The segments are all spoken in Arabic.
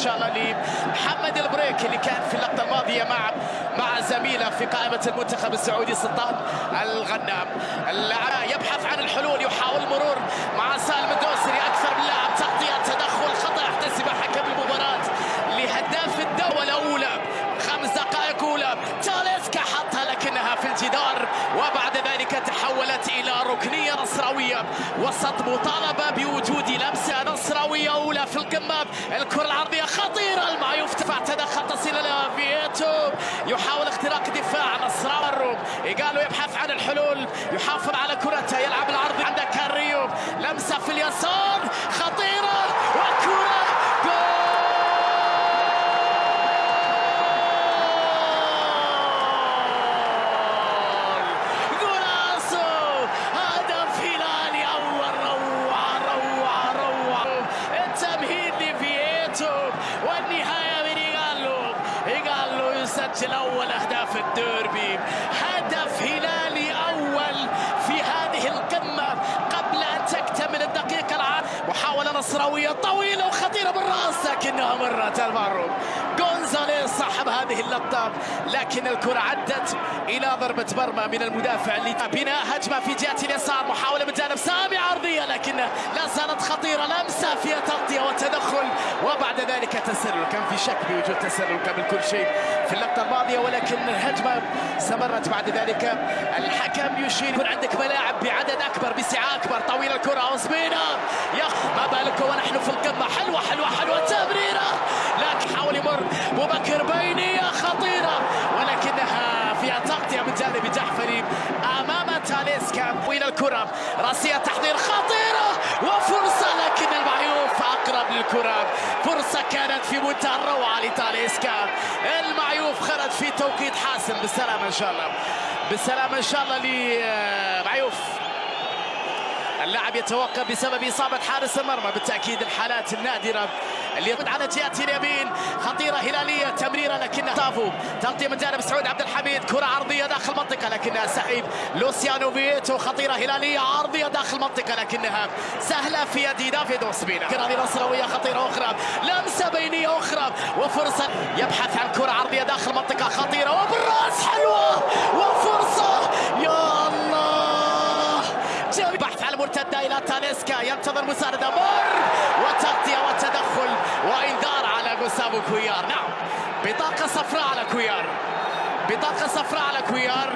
شاء الله لمحمد البريك اللي كان في اللقطه الماضيه مع زميله في قائمه المنتخب السعودي سلطان الغنام. اللاعب يبحث عن الحلول، يحاول المرور مع سالم الدوسري، اكثر من لاعب تغطيه، تدخل خطا يحتسب حكم المباراه لهداف الدوله الاولى 5 دقائق اولى. تاليسكا حطها لكنها في الجدار، وبعد ذلك تحولت الى ركنيه نصراويه وسط مطالبه بوجود لمسه نصراويه اولى في القمه. الكره العرضيه خطيره، المعيوف تدخل تصل الى فييتو، يحاول اختراق دفاع نصراوي. إيغالو يبحث عن الحلول، يحافظ على كرته، يلعب العرض عند كاريو، لمسه في اليسار خطيره وكره جول. والنهاية من إيغالو يسجل أول أهداف الديربي، هدف هلالي أول في هذه القمة قبل أن تكتمل الدقيقة محاولة نصراوية طويلة وخطيرة بالرأس لكنها مرت المعروف. غونزاليز صاحب هذه اللقطة، لكن الكرة عدت إلى ضربة مرمى من المدافع اللي بناء هجمة في جهة اليسار، محاولة من جانب سامي عرضية لكنها لا زالت خطيرة، لمسة فيها تغطية وتدخل وبعد ذلك تسلل. كان في شك بوجود تسلل قبل كل شيء في اللقطة الماضية، ولكن الهجمة استمرت بعد ذلك. الحكم يشير يكون عندك ملاعب بعدد أكبر بسعة أكبر. طويل الكرة أوزبينا، ما بالك ونحن في القمة. حلوة حلوة حلوة تمريرة، لكن حاول يمر بوبكر، بينية خطيرة ولكنها فيها تغطية من جانب جحفري أمام تاليسكا. طويل الكرة راسية تحضير خطيرة وفرصة، لكن المعيوف أقرب للكرة. فرصة كانت في منتهى الروعة لتاليسكا، المعيوف خرج في توقيت حاسم. بالسلامة إن شاء الله، بالسلامة إن شاء الله لمعيوف. اللاعب يتوقف بسبب إصابة حارس المرمى، بالتأكيد الحالات النادرة اللي يرد على جهة اليمين. خطيرة هلالية، تمريرة لكنها طافو، تغطية من جانب سعود عبد الحميد، كرة عرضية داخل منطقة لكنها سحيب لوسيانو فييتو. خطيرة هلالية عرضية داخل منطقة لكنها سهلة في يد دافيد أوسبينا. كرة نصراوية خطيرة أخرى، لمسة بينية أخرى وفرصة، يبحث عن كرة عرضية داخل منطقة خطيرة وبالراس حلوة وفرصة. يا الله، بحث على المرتدة إلى تاليسكا، ينتظر مساندة، مر وتغطية وتدخل وإنذار على غوسافو كويار. نعم، بطاقة صفراء على كويار، بطاقة صفراء على كويار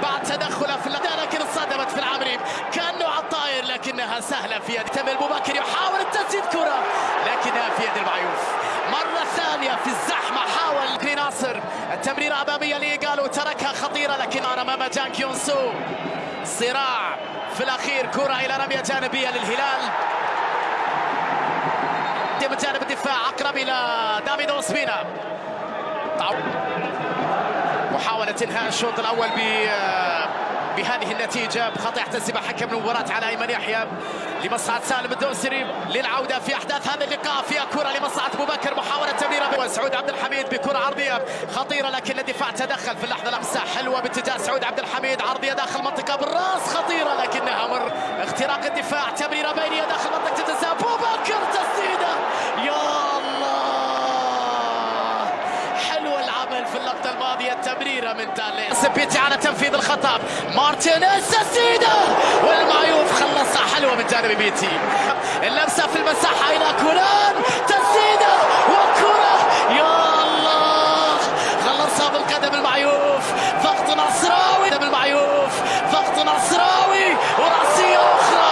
بعد تدخله في اللقطة، لكن اصطدمت في العامري، كأنه على الطائر لكنها سهلة في يد تمل بوبكر، يحاول التسديد كرة لكنها في يد المعيوف. مرة ثانية في الزحمة حاول ناصر، التمريرة أمامية لإيغالو، تركها خطيرة لكن أمام جان كيونسو. صراع في الأخير، كرة إلى رمية جانبية للهلال من جانب الدفاع، أقرب إلى دافيد أوسبينا. محاولة إنهاء الشوط الأول بهذه النتيجة بخطأ يحتسب حكم المباراة على أيمن يحيى لمصلحة سالم الدوسري للعودة في أحداث هذا اللقاء. فيها كرة لمصلحة بوبكر، محاولة تمريرة وسعود عبد الحميد بكرة عرضية خطيرة لكن الدفاع تدخل في اللحظة. لمسة حلوة باتجاه سعود عبد الحميد، عرضية داخل منطقة بالراس خطيرة لكنها مر اختراق الدفاع. تمريرة بينية داخل منطقة التسديد، بوبكر تسديدة. يا في اللقطة الماضية التمريرة من تاليس بيتي على تنفيذ الخطأ، مارتينيز تسديدة والمعيوف خلصها حلوة من جانب بيتي. اللمسة في المساحة إلى كولان، تسديدة وكرة، يا الله خلصها بالقدم المعيوف. ضغط نصراوي بالمعيوف، ضغط نصراوي ورأسية أخرى.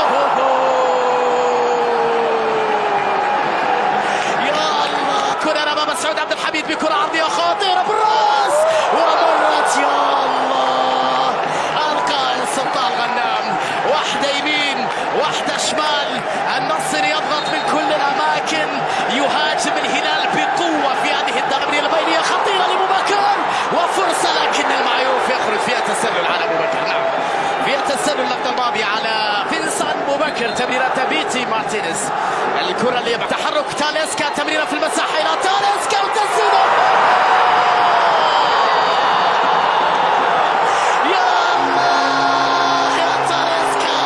سعود عبد الحميد بكرة عرضية خطيرة بالراس ومرت، يا الله القائد سلطان غنام، واحدة يمين واحدة شمال. النصر يضغط من كل الأماكن، يهاجم الهلال بقوة في هذه التمريرة البينية خطيرة لبوبكر وفرصة لكن المعيوف يخرج فيها تسلل على بوبكر. نعم، فيها تسلل اللقطة الماضية على فينسان بوبكر، تمريرة بيتي مارتينيز. الكرة اللي تحرك تاليسكا، تمريرة في المساحة إلى تاليسكا وتسديده. يا الله يا تاليسكا،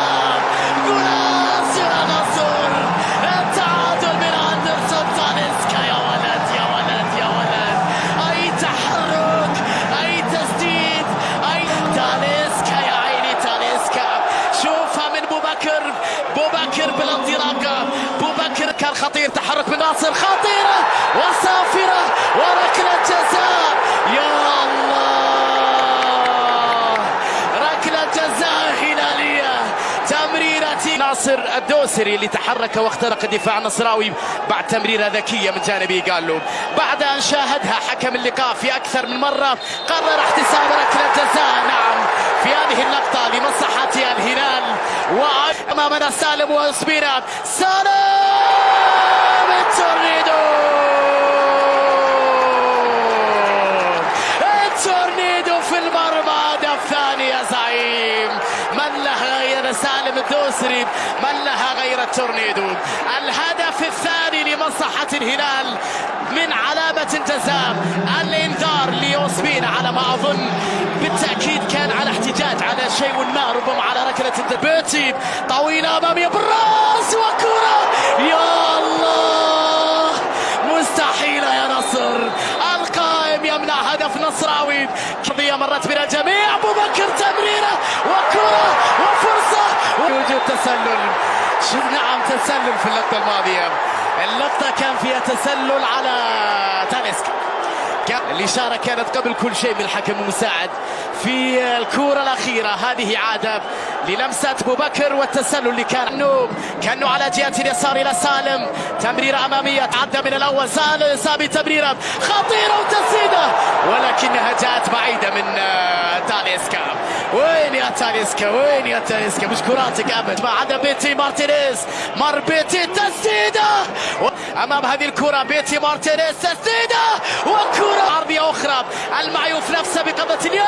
جول يا نصر، التعادل من أندرسون تاليسكا يا ولد. بكر بالانطلاقه. بو بكر كان خطير، تحرك من ناصر خطيره وصافره وركله جزاء. يا الله، ركله جزاء هلاليه، تمريره ناصر الدوسري اللي تحرك واخترق الدفاع النصراوي بعد تمريره ذكيه من جانبه. قال له بعد ان شاهدها حكم اللقاء في اكثر من مره قرر احتساب ركله جزاء. نعم، في هذه اللقطه لمصلحه الهلال. وامامنا سالم وصبيرة، سالم التورنيدو، التورنيدو في المرمى، هدف ثاني يا زعيم. من لها غير سالم الدوسري، من لها غير التورنيدو. الهدف الثاني لمصلحة الهلال من علامة الجزاء. الانذار ليوسبينا على ما اظن، بالتأكيد كان على احتجاج على شيء ما، ربما على ركلة بيتي طويلة أمامية بالراس وكرة. يا الله، مستحيلة يا نصر، القائم يمنع هدف نصراوي. قضية مرت بنا الجميع، أبو بكر تمريرة وكرة وفرصة ووجود تسلل. نعم، تسلل في اللقطة الماضية، اللقطة كان فيها تسلل على تاليسكا. الإشارة كانت قبل كل شيء من الحكم المساعد في الكرة الأخيرة. هذه عادة للمسة أبو بكر والتسلل اللي كانوا على جهة اليسار إلى سالم. تمريرة أمامية تعدى من الأول، سالم سامي تمريرة خطيرة وتسديدة، ولكنها جاءت بعيدة من تاليسكا. وين يا تاليسكا، وين يا تاليسكا، مش كراتك أبد. ما عدا بيتي مارتينيز، مر بيتي تسديدة أمام هذه الكرة. بيتي مارتينيز تسديدة وكرة عرضية أخرى، المعيوف نفسه بقبضة اليد.